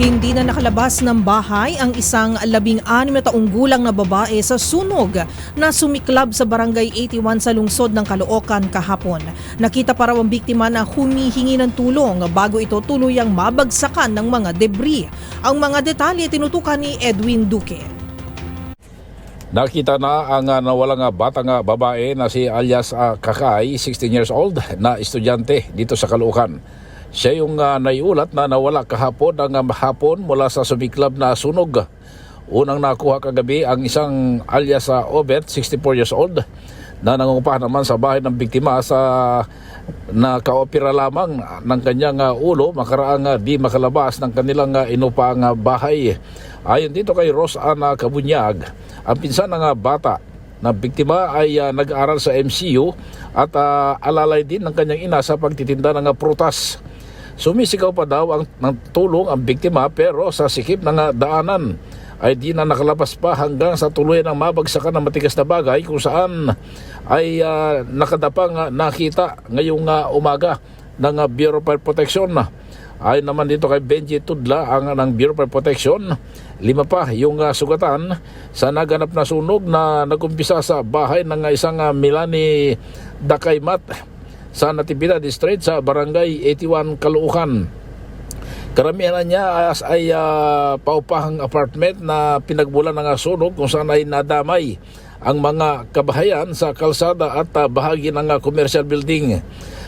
Hindi na nakalabas ng bahay ang isang 16 na taong gulang na babae sa sunog na sumiklab sa Barangay 81 sa lungsod ng Caloocan kahapon. Nakita pa raw ang biktima na humihingi ng tulong bago ito tuluyang mabagsakan ng mga debris. Ang mga detalye tinutukan ni Edwin Duque. Nakita na ang nawalang batang babae na si alias Kakay, 16 years old, na estudyante dito sa Caloocan. Siya yung naiulat na nawala kahapon ng hapon mula sa sumiklab na sunog. Unang nakuha kagabi ang isang alias Obet, 64 years old, na nangungupahan naman sa bahay ng biktima sa nakaopera lamang ng kanyang ulo makaraang di makalabas ng kanilang inupaang bahay. Ayon dito kay Rose Ana Kabunyag, ang pinsan ng bata na biktima ay nag-aaral sa MCU at alalay din ng kanyang ina sa pagtitinda ng prutas. Sumisigaw pa daw ng tulong ang biktima pero sa sikip ng daanan ay di na nakalabas pa hanggang sa tuluyan ng mabagsakan ng matigas na bagay kung saan ay nakadapang nakita ngayong umaga ng Bureau of Fire Protection. Ayon naman dito kay Benji Tudla ng Bureau of Fire Protection, 5 pa yung sugatan sa naganap na sunog na nagumpisa sa bahay ng isang Milani Dakaymat sa Natividad District sa Barangay 81 Caloocan. Karamihan niya ay paupahang apartment na pinagmulan ng sunog kung saan ay nadamay ang mga kabahayan sa kalsada at bahagi ng commercial building.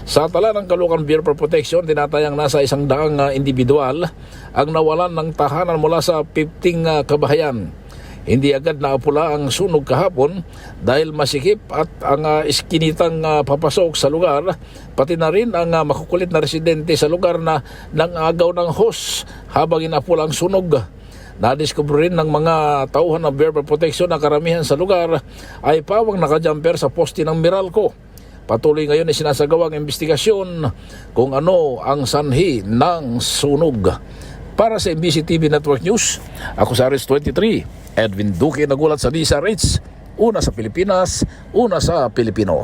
Sa tala ng Caloocan Bureau of Protection, tinatayang nasa 100 individual ang nawalan ng tahanan mula sa 15 kabahayan. Hindi agad naapula ang sunog kahapon dahil masikip at ang iskinitang papasok sa lugar, pati na rin ang makukulit na residente sa lugar na nangagaw ng hose habang inapula ang sunog. Nadiskubre rin ng mga tauhan ng Bureau of Protection na karamihan sa lugar ay pawang nakajumper sa poste ng Meralco. Patuloy ngayon ay sinasagawang investigasyon kung ano ang sanhi ng sunog. Para sa MBC TV Network News, ako sa Aris 23, Edwin Duque nagulat sa DZRH, una sa Pilipinas, una sa Pilipino.